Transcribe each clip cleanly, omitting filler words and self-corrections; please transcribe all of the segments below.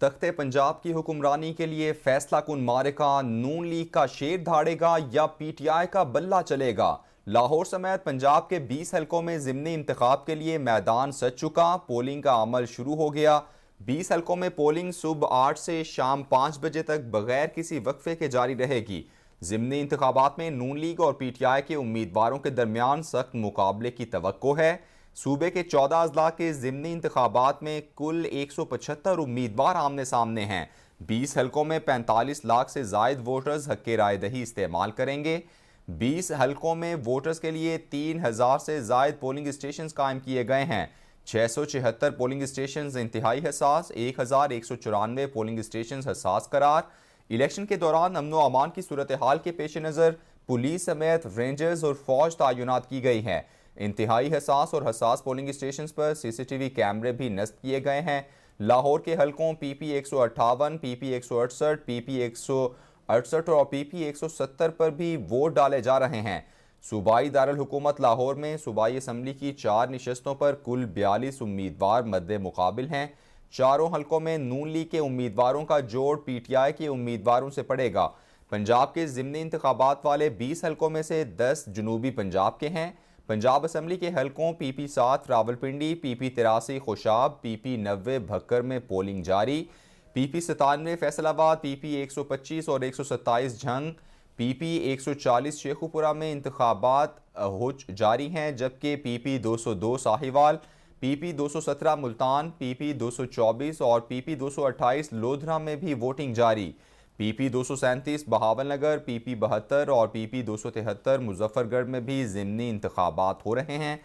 तख्ते पंजाब की हुक्मरानी के लिए फैसला कुन मारिका नून लीग का शेर धाड़ेगा या पीटीआई का बल्ला चलेगा। लाहौर समेत पंजाब के 20 हलकों में ज़िमनी इंतखाब के लिए मैदान सज चुका। पोलिंग का अमल शुरू हो गया। 20 हलकों में पोलिंग सुबह 8 से शाम 5 बजे तक बगैर किसी वक्फे के जारी रहेगी। ज़िमनी इंतखाबात में नून लीग और पीटीआई के उम्मीदवारों के दरमियान सख्त मुकाबले की तवक्को है। सूबे के 14 अजला के ज़िमनी इंतखाबात में कुल 175 उम्मीदवार आमने सामने हैं। 20 हलकों में 45 लाख से जायद वोटर्स हक़ राय दही इस्तेमाल करेंगे। 20 हलकों में वोटर्स के लिए 3000 से जायद पोलिंग स्टेशन कायम किए गए हैं। 676 पोलिंग स्टेशन इंतहाई हसास, 1194 पोलिंग स्टेशन हसास करार। इलेक्शन के दौरान अमन व अमान की सूरत हाल के पेश नज़र पुलिस समेत रेंजर्स और फौज तैनात की गई है। इंतहाई हसास और हसास पोलिंग स्टेशन पर सीसीटीवी कैमरे भी नस्ब किए गए हैं। लाहौर के हलकों PP 158, PP 168, PP 168 और PP 170 पर भी वोट डाले जा रहे हैं। सूबाई दारुल हुकूमत लाहौर में सूबाई असम्बली की 4 निशस्तों पर कुल 42 उम्मीदवार मद्दे मुकाबिल हैं। चारों हलकों में नून लीग के उम्मीदवारों का जोड़ पीटीआई के उम्मीदवारों से पड़ेगा। पंजाब के ज़िमनी इंतखाबात वाले 20 हलकों में से 10 जनूबी पंजाब के हैं। पंजाब असम्बली के हलकों PP 7 Rawalpindi, PP 83 Khushab, PP 90 Bhakkar में पोलिंग जारी। PP 97 फैसलाबाद, PP 125 और 127 झंग, PP 140 शेखुपुरा में इंतखाबात हो जारी हैं, जबकि PP 202 Sahiwal, PP 217 Multan, PP 224 और PP 228 लोधरा में भी वोटिंग जारी। PP 237 बहावलनगर, PP 72 और PP 273 मुजफ्फरगढ़ में भी ज़िमनी इंतखाबात हो रहे हैं।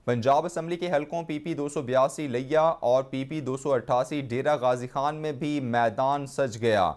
पंजाब असम्बली के हलकों PP 282 लिया और PP 288 डेरा गाजी खान में भी मैदान सज गया।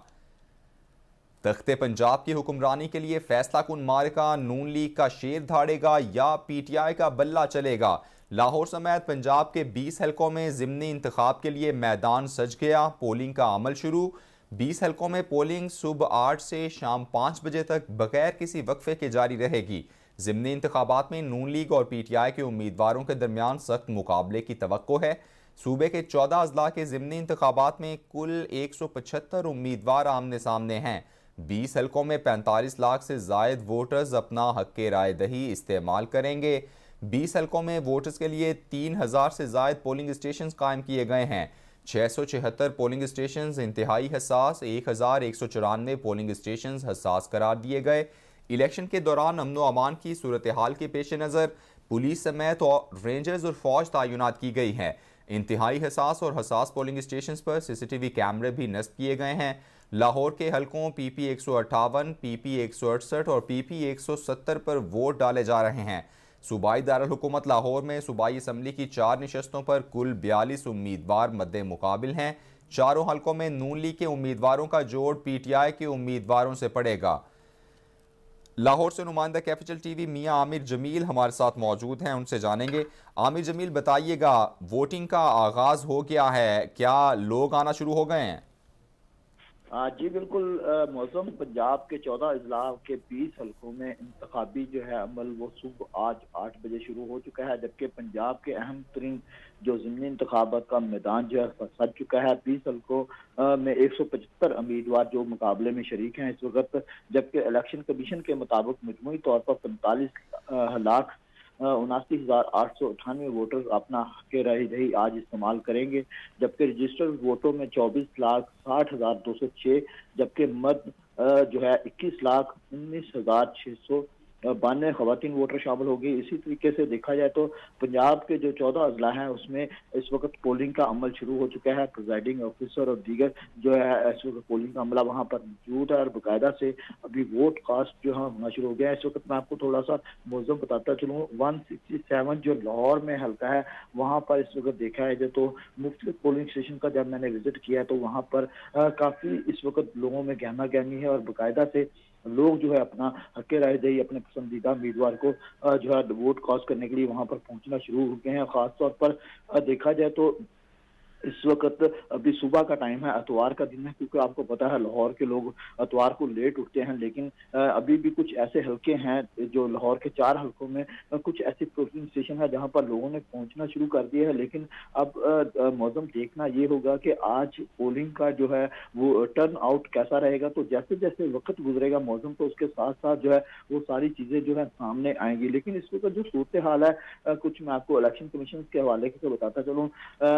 तख्ते पंजाब की हुक्मरानी के लिए फैसला कुन मारिका नून लीग का शेर धाड़ेगा या पीटीआई का बल्ला चलेगा। लाहौर समेत पंजाब के 20 हलकों में ज़िमनी इंतखाब के लिए मैदान सज गया। पोलिंग का अमल शुरू। 20 हलकों में पोलिंग सुबह 8 से शाम 5 बजे तक बगैर किसी वक्फे के जारी रहेगी। ज़िमनी इंतखाबात में नून लीग और पीटीआई के उम्मीदवारों के दरमियान सख्त मुकाबले की तवक्को है। सूबे के 14 अजला के ज़िमनी इंतखाबात में कुल 175 उम्मीदवार आमने सामने हैं। 20 हलकों में 45 लाख से जायद वोटर्स अपना हक़ राय दही इस्तेमाल करेंगे। 20 हलकों में वोटर्स के लिए 3000 से जायद पोलिंग स्टेशन कायम किए गए हैं। 676 पोलिंग स्टेशन इंतहाई हसास, 1194 पोलिंग स्टेशन हसास करार दिए गए। इलेक्शन के दौरान अमन व अमान की सूरत हाल के पेश नज़र पुलिस समेत और रेंजर्स और फौज तैनात की गई है। इंतहाई हसास और हसास पोलिंग स्टेशन पर सीसीटीवी कैमरे भी नस्ब किए गए हैं। लाहौर के हलकों PP 158, PP 168 और PP 170 पर वोट डाले जा रहे हैं। सूबाई दारुल हुकूमत लाहौर में सूबाई असम्बली की 4 निशस्तों पर कुल 42 उम्मीदवार मद्दे मुकाबिल हैं। चारों हलकों में नून लीग के उम्मीदवारों का जोड़ पीटीआई के उम्मीदवारों से पड़ेगा। लाहौर से नुमाइंदा कैपिटल TV मियां आमिर जमील हमारे साथ मौजूद हैं, उनसे जानेंगे। आमिर जमील, बताइएगा, वोटिंग का आगाज हो गया है, क्या लोग आना शुरू हो गए हैं? जी बिल्कुल। मौसम पंजाब के 14 अजला के 20 हलकों में इंतखाबी जो है अमल वो सुबह आज 8 बजे शुरू हो चुका है, जबकि पंजाब के अहम तरीन जो ज़िमनी इंतखाबात का मैदान जो है सज चुका है। 20 हलकों में 175 उम्मीदवार जो मुकाबले में शरीक हैं इस वक्त, जबकि इलेक्शन कमीशन के मुताबिक मजमूई तौर पर 45 लाख 79,898 वोटर अपना हक राय दही आज इस्तेमाल करेंगे, जबकि रजिस्टर्ड वोटों में 24,60,206, जबकि मर्द जो है 21,19,692 खवातीन वोटर शामिल होगी। इसी तरीके से देखा जाए तो पंजाब के जो 14 अजला हैं उसमें इस वक्त पोलिंग का अमल शुरू हो चुका है। प्रिजाइडिंग ऑफिसर और दीगर जो है इस वक्त पोलिंग का अमला वहाँ पर मौजूद है और बाकायदा से अभी वोट कास्ट जो है होना शुरू हो गया है। इस वक्त मैं आपको थोड़ा सा मौजूद बताता चलूँ। 167 जो लाहौर में हल्का है वहाँ पर इस वक्त देखा है तो मुख्तलिफ पोलिंग स्टेशन का जब मैंने विजिट किया तो वहाँ पर काफ़ी इस वक्त लोगों में गहमा गहमी है और बाकायदा से लोग जो है अपना हक राय दही अपने पसंदीदा उम्मीदवार को जो है वोट कास्ट करने के लिए वहां पर पहुंचना शुरू हो गए हैं। खासतौर पर देखा जाए तो इस वक्त अभी सुबह का टाइम है, इतवार का दिन है, क्योंकि आपको पता है लाहौर के लोग इतवार को लेट उठते हैं, लेकिन अभी भी कुछ ऐसे हलके हैं जो लाहौर के 4 हलकों में कुछ ऐसे पोलिंग स्टेशन है जहां पर लोगों ने पहुंचना शुरू कर दिया है। लेकिन अब मौसम देखना ये होगा कि आज पोलिंग का जो है वो टर्न आउट कैसा रहेगा। तो जैसे जैसे वक्त गुजरेगा मौसम, तो उसके साथ साथ जो है वो सारी चीजें जो है सामने आएंगी। लेकिन इस वक्त जो सूरत हाल है, कुछ मैं आपको इलेक्शन कमीशन के हवाले से बताता चलूँ।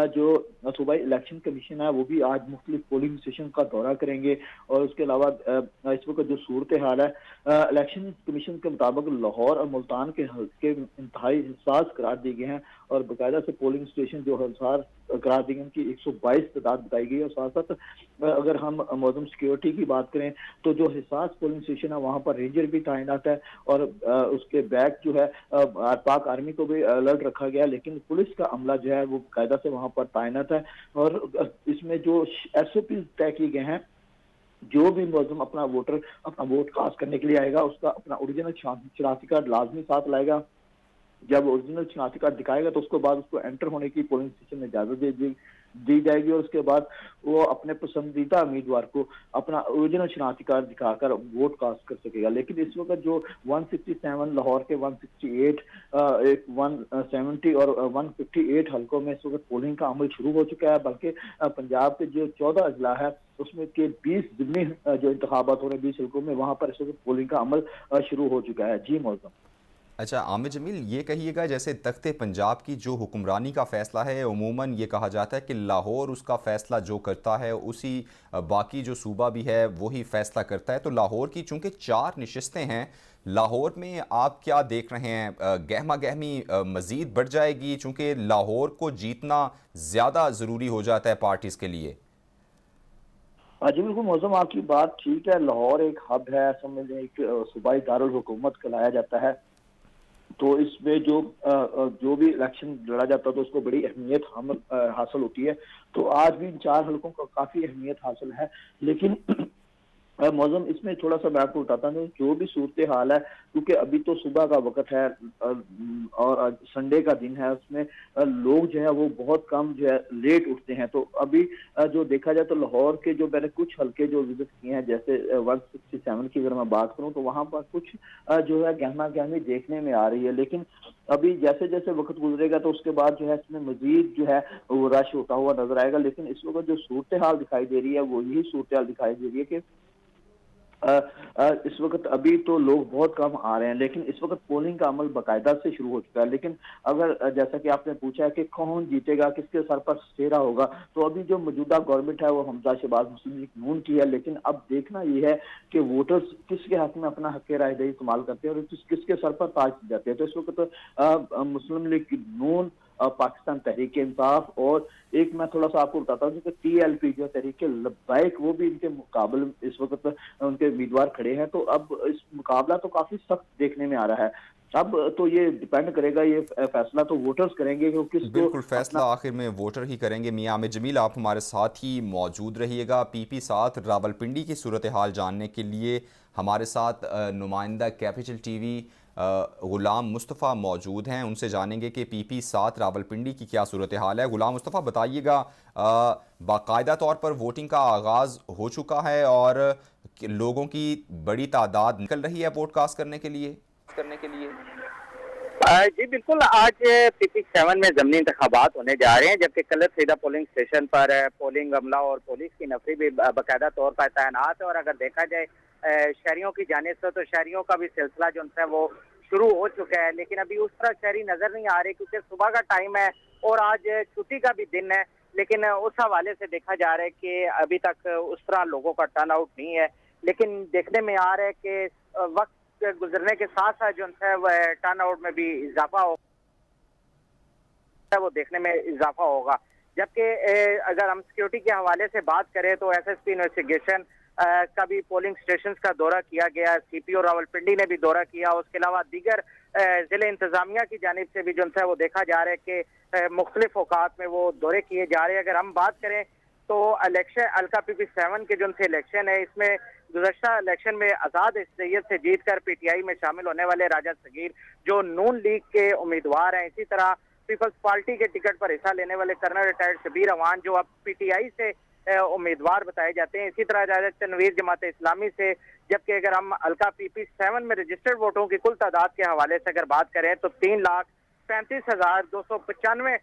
जो सूबाई इलेक्शन कमीशन है वो भी आज मुख्तलिफ पोलिंग स्टेशन का दौरा करेंगे। और उसके अलावा इस वक्त जो सूरत हाल है, इलेक्शन कमीशन के मुताबिक लाहौर और मुल्तान के हल्के इंतहाई हिसास करार दिए गए हैं और बाकायदा से पोलिंग स्टेशन जो हसार करार दिए गए उनकी 122 तादाद बताई गई है। और साथ साथ अगर हम मौजूद सिक्योरिटी की बात करें तो जो हिसास पोलिंग स्टेशन है वहाँ पर रेंजर भी तैनात है और उसके बैक जो है पाक आर्मी को भी अलर्ट रखा गया। लेकिन पुलिस का अमला जो है वो कायदा से वहाँ पर तैनात है। और इसमें जो SOP तय किए गए हैं, जो भी मौजूद अपना वोटर अपना वोट कास्ट करने के लिए आएगा उसका अपना ओरिजिनल शनाख्ती कार्ड लाजमी साथ लाएगा। जब ओरिजिनल शनाख्ती कार्ड दिखाएगा तो उसके बाद उसको एंटर होने की पोलिंग स्टेशन में इजाजत दी जाएगी और उसके बाद वो अपने पसंदीदा उम्मीदवार को अपना ओरिजिनल शनाख्ती कार्ड दिखाकर वोट कास्ट कर सकेगा। लेकिन इस वक्त जो 167 लाहौर के 168 170 और 158 हल्कों में इस वक्त पोलिंग का अमल शुरू हो चुका है। बल्कि पंजाब के जो 14 अजला है उसमें के 20 जिम्नी जो इंतखाबात हो रहे हैं 20 हल्कों में, वहां पर इस वक्त पोलिंग का अमल शुरू हो चुका है। जी मौजूद। अच्छा आमिर जमील, ये कहिएगा जैसे तख्ते पंजाब की जो हुक्मरानी का फ़ैसला है, उमूमन ये कहा जाता है कि लाहौर उसका फ़ैसला जो करता है उसी बाकी जो सूबा भी है वही फ़ैसला करता है। तो लाहौर की चूँकि 4 नशिस्तें हैं, लाहौर में आप क्या देख रहे हैं? गहमा गहमी मज़ीद बढ़ जाएगी चूँकि लाहौर को जीतना ज़्यादा ज़रूरी हो जाता है पार्टीज़ के लिए? जी बिल्कुल मौजूद, आपकी बात ठीक है। लाहौर एक हब है, समझ लें एक सूबाई दारुल हुकूमत कहलाया जाता है। तो इसमें जो भी इलेक्शन लड़ा जाता है तो उसको बड़ी अहमियत हासिल होती है। तो आज भी इन 4 हलकों को काफी अहमियत हासिल है। लेकिन मौसम इसमें थोड़ा सा मैं आपको बताता हूँ जो भी सूरत हाल है, क्योंकि अभी तो सुबह का वक्त है और संडे का दिन है, उसमें लोग जो है वो बहुत कम जो है लेट उठते हैं। तो अभी जो देखा जाए तो लाहौर के जो मैंने कुछ हल्के जो विजिट किए हैं, जैसे 167 की अगर मैं बात करूं तो वहां पर कुछ जो है गहमा गहमी देखने में आ रही है। लेकिन अभी जैसे जैसे वक्त गुजरेगा तो उसके बाद जो है इसमें मजीद जो है वो रश होता हुआ नजर आएगा। लेकिन इस वक्त जो सूरत हाल दिखाई दे रही है वो यही सूरत हाल दिखाई दे रही है कि इस वक्त अभी तो लोग बहुत कम आ रहे हैं। लेकिन इस वक्त पोलिंग का अमल बाकायदा से शुरू हो चुका है। लेकिन अगर जैसा कि आपने पूछा है कि कौन जीतेगा, किसके सर पर सेहरा होगा, तो अभी जो मौजूदा गवर्नमेंट है वो हमजा शहबाज मुस्लिम लीग नून की है। लेकिन अब देखना यह है कि वोटर्स किसके हक में अपना हक राय दही इस्तेमाल करते हैं और किसके सर पर ताज जाते हैं। तो इस वक्त मुस्लिम लीग नून, पाकिस्तान तहरीक इंसाफ और एक मैं थोड़ा सा आपको बताता हूँ कि TLP जो तहरीक लब्बाइक, वो भी इनके मुकाबले इस वक्त उनके उम्मीदवार खड़े हैं। तो अब इस मुकाबला तो काफी सख्त देखने में आ रहा है। अब तो ये डिपेंड करेगा, ये फैसला तो वोटर्स करेंगे कि किसको बिल्कुल, फैसला आखिर में वोटर ही करेंगे। मियां आमिर जमील, आप हमारे साथ ही मौजूद रहिएगा। PP 7 रावलपिंडी की सूरत हाल जानने के लिए हमारे साथ नुमाइंदा कैपिटल TV ग़ुलाम मुस्तफ़ा मौजूद हैं। उनसे जानेंगे कि PP 7 रावलपिंडी की क्या सूरत हाल है। ग़ुलाम मुस्तफ़ा, बताइएगा, बाकायदा तौर पर वोटिंग का आगाज़ हो चुका है और लोगों की बड़ी तादाद निकल रही है वोट कास्ट करने के लिए? जी बिल्कुल, आज PP 7 में ज़मीनी इंतखाबात होने जा रहे हैं, जबकि कलर सीधा पोलिंग स्टेशन पर पोलिंग अमला और पुलिस की नफरी भी बाकायदा तौर पर तैनात है। और अगर देखा जाए शहरियों की जानिब से तो शहरियों का भी सिलसिला जो है वो शुरू हो चुका है। लेकिन अभी उस तरह शहरी नजर नहीं आ रहे क्योंकि सुबह का टाइम है और आज छुट्टी का भी दिन है। लेकिन उस हवाले से देखा जा रहा है कि अभी तक उस तरह लोगों का टर्न आउट नहीं है। लेकिन देखने में आ रहा है कि वक्त गुजरने के साथ साथ जो है वह टर्न आउट में भी इजाफा हो, वो देखने में इजाफा होगा। जबकि अगर हम सिक्योरिटी के हवाले से बात करें तो SSP इन्वेस्टिगेशन का भी पोलिंग स्टेशन का दौरा किया गया, CPO रावलपिंडी ने भी दौरा किया। उसके अलावा दीगर जिले इंतजामिया की जानिब से भी जो है वो देखा जा रहा है कि मुख्तलिफ औकात में वो दौरे किए जा रहे हैं। अगर हम बात करें तो इलेक्शन अलका PP 7 के जो इलेक्शन है, इसमें गुज़श्ता इलेक्शन में आज़ाद सैयद से जीतकर PTI में शामिल होने वाले राजा सगीर जो नून लीग के उम्मीदवार हैं, इसी तरह पीपल्स पार्टी के टिकट पर हिस्सा लेने वाले कर्नल रिटायर्ड शबीर अवान जो अब PTI से उम्मीदवार बताए जाते हैं। इसी तरह राजा तनवीर जमात इस्लामी से, जबकि अगर हम हल्का PP7 में रजिस्टर्ड वोटों की कुल तादाद के हवाले से अगर बात करें तो 3,35,295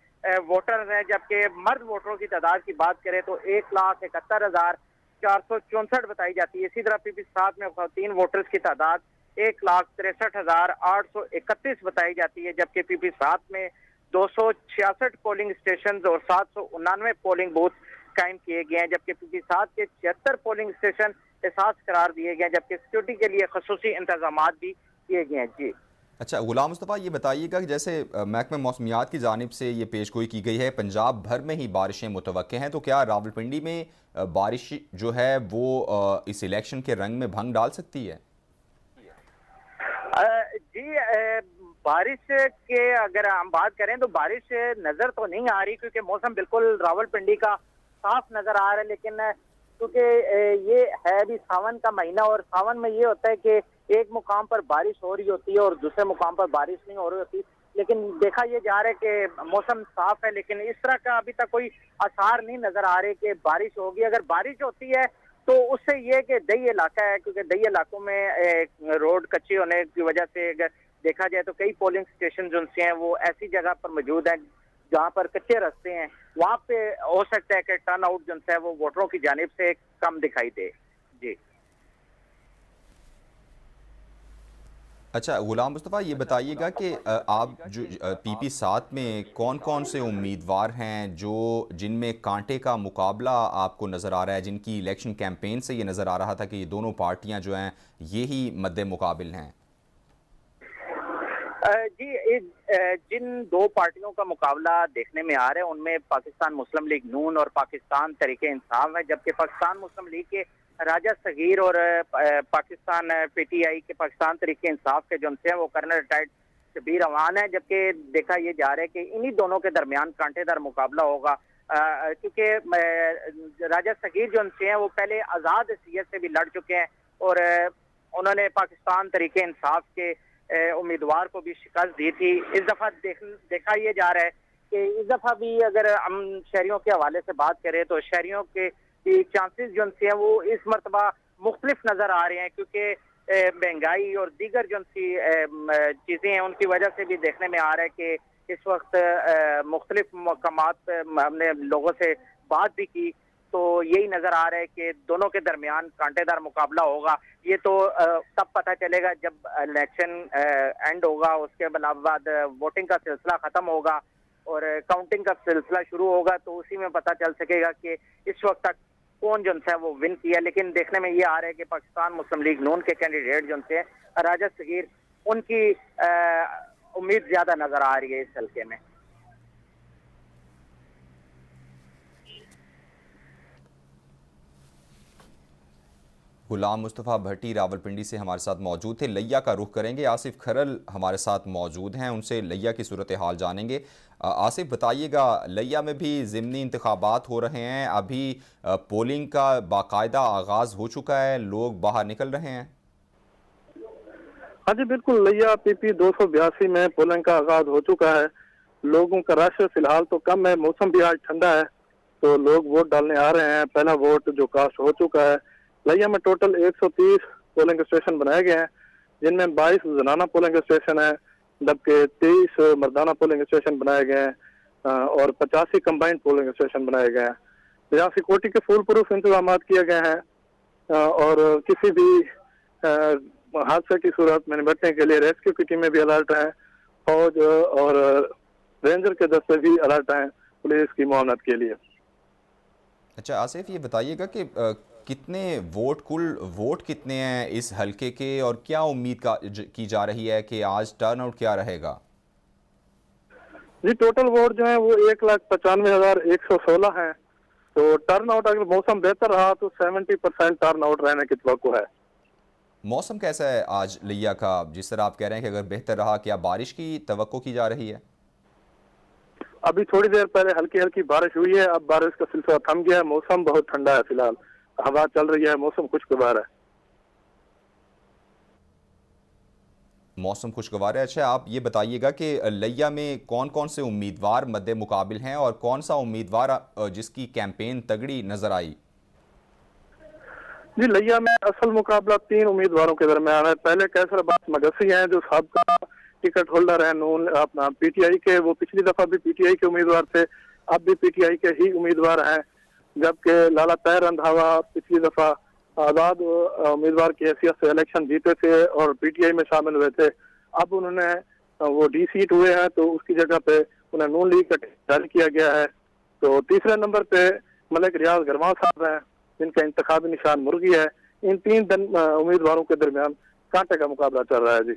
वोटर हैं, जबकि मर्द वोटरों की तादाद की बात करें तो 1,71,464 बताई जाती है। इसी तरह PP7 में खवातीन वोटर्स की तादाद 1,63,831 बताई जाती है, जबकि PP7 में 266 पोलिंग स्टेशन और 799 पोलिंग बूथ कायम किए गए हैं, जबकि PP7 के 76 पोलिंग स्टेशन एहसास करार दिए गए हैं, जबकि सिक्योरिटी के लिए खसूसी इंतजाम भी किए गए हैं। जी अच्छा गुलाम मुस्तफ़ा, ये बताइएगा कि जैसे महकमे मौसमियात की जानिब से ये पेशगोई की गई है पंजाब भर में ही बारिशें मुतवक्के हैं, तो क्या रावलपिंडी में बारिश जो है वो इस इलेक्शन के रंग में भंग डाल सकती है? जी बारिश के अगर हम बात करें तो बारिश नजर तो नहीं आ रही, क्योंकि मौसम बिल्कुल रावलपिंडी का साफ नजर आ रहा है। लेकिन क्योंकि ये है भी सावन का महीना और सावन में ये होता है कि एक मुकाम पर बारिश हो रही होती है और दूसरे मुकाम पर बारिश नहीं हो रही होती, लेकिन देखा ये जा रहा है कि मौसम साफ है, लेकिन इस तरह का अभी तक कोई आसार नहीं नजर आ रहे कि बारिश होगी। अगर बारिश होती है तो उससे ये कि दही इलाका है, क्योंकि दही इलाकों में रोड कच्ची होने की वजह से अगर देखा जाए तो कई पोलिंग स्टेशन जो हैं वो ऐसी जगह पर मौजूद हैं जहाँ पर कच्चे रास्ते हैं, वहाँ पे हो सकता है कि टर्न आउट जो है वो वोटरों की जानिब से कम दिखाई दे। जी अच्छा गुलाम मुस्तफ़ा, ये बताइएगा कि आप जो PP7 में कौन कौन से उम्मीदवार हैं जो जिनमें कांटे का मुकाबला आपको नज़र आ रहा है, जिनकी इलेक्शन कैंपेन से ये नज़र आ रहा था कि ये दोनों पार्टियां जो हैं ये ही मद्दे मुकाबिल हैं? जी जिन दो पार्टियों का मुकाबला देखने में आ रहा है उनमें पाकिस्तान मुस्लिम लीग नून और पाकिस्तान तहरीक इंसाफ है, जबकि पाकिस्तान मुस्लिम लीग के राजा सगीर और पाकिस्तान PTI के पाकिस्तान तहरीक इंसाफ के जो हैं वो कर्नल रिटायर्ड शबीर अवान है। जबकि देखा ये जा रहा है कि इन्हीं दोनों के दरमियान कांटेदार मुकाबला होगा, क्योंकि राजा सगीर जो हैं वो पहले आज़ाद हैसियत से भी लड़ चुके हैं और उन्होंने पाकिस्तान तहरीक इंसाफ के उम्मीदवार को भी शिकस्त दी थी। इस दफा देखा ये जा रहा है कि इस दफा भी अगर हम शहरियों के हवाले से बात करें तो शहरियों के चांसेस जो हैं वो इस मरतबा मुख्तलिफ नजर आ रहे हैं, क्योंकि महंगाई और दीगर जो चीजें हैं उनकी वजह से भी देखने में आ रहा है कि इस वक्त मुख्तलिफ मकामात हमने लोगों से बात भी की तो यही नजर आ रहा है कि दोनों के दरमियान कांटेदार मुकाबला होगा। ये तो तब पता चलेगा जब इलेक्शन एंड होगा, उसके बाद वोटिंग का सिलसिला खत्म होगा और काउंटिंग का सिलसिला शुरू होगा, तो उसी में पता चल सकेगा कि इस वक्त तक कौन जो है वो विन किया। लेकिन देखने में ये आ रहा है कि पाकिस्तान मुस्लिम लीग नून के कैंडिडेट जो थे राजा सगीर, उनकी उम्मीद ज्यादा नजर आ रही है इस हल्के में। गुलाम मुस्तफ़ा भट्टी रावलपिंडी से हमारे साथ मौजूद थे। लिया का रुख करेंगे, आसिफ खरल हमारे साथ मौजूद हैं, उनसे लिया की सूरत हाल जानेंगे। आसिफ बताइएगा, लिया में भी ज़िमनी इंतखाबात हो रहे हैं, अभी पोलिंग का बाकायदा आगाज़ हो चुका है, लोग बाहर निकल रहे हैं? हाँ जी बिल्कुल, लिया PP 282 में पोलिंग का आगाज हो चुका है। लोगों का रश फिलहाल तो कम है, मौसम भी आज ठंडा है तो लोग वोट डालने आ रहे हैं। पहला वोट जो कास्ट हो चुका है। लिया में टोटल 130 पोलिंग स्टेशन बनाए गए हैं, जिनमें 22 जनाना पोलिंग स्टेशन है, जबकि 23 मर्दाना पोलिंग स्टेशन बनाए गए हैं और 85 कंबाइंड पोलिंग स्टेशन बनाए गए हैं। यहाँ सिक्योरिटी के फुल प्रूफ इंतजाम किए गए हैं और किसी भी हादसे की सूरत में निपटने के लिए रेस्क्यू की टीमें भी अलर्ट हैं, फौज और रेंजर के दस्ते भी अलर्ट हैं पुलिस की मुआवनत के लिए। अच्छा आसिफ, ये बताइएगा कि कितने कुल वोट कितने हैं इस हलके के और क्या उम्मीद की जा रही है कि आज टर्नआउट क्या रहेगा? जी टोटल वोट जो है वो 1,95,116 है। तो टर्नआउट अगर मौसम बेहतर रहा तो 70% टर्नआउट रहने की तवक्को है। मौसम कैसा है आज लिया का? जिस तरह आप कह रहे हैं कि अगर बेहतर रहा, क्या बारिश की तवक्को की जा रही है? अभी थोड़ी देर पहले हल्की हल्की बारिश हुई है, अब बारिश का सिलसिला थम गया है। मौसम बहुत ठंडा है, फिलहाल हवा चल रही है, मौसम खुशगवार है। मौसम खुशगवार है। अच्छा, आप ये बताइएगा कि लिया में कौन कौन से उम्मीदवार मद्दे मुकाबिल हैं और कौन सा उम्मीदवार जिसकी कैंपेन तगड़ी नजर आई? जी, लिया में असल मुकाबला 3 उम्मीदवारों के दरमियान है। पहले कैसर अब्बास मगसी हैं जो साबका टिकट होल्डर है नून अपना पीटीआई के, वो पिछली दफा भी पीटीआई के उम्मीदवार थे, अब भी पीटीआई के ही उम्मीदवार हैं। जबकि लाला तहर रंधावा पिछली दफा आजाद उम्मीदवार की हैसियत से इलेक्शन जीते थे और पीटीआई में शामिल हुए थे। अब उन्होंने वो डी सीट हुए हैं तो उसकी जगह पे उन्हें नून लीग का टिकट जारी किया गया है। तो तीसरे नंबर पे मलिक रियाज गरवान साहब हैं जिनका इंतखाबी निशान मुर्गी है। इन 3 उम्मीदवारों के दरमियान कांटे का मुकाबला चल रहा है। जी।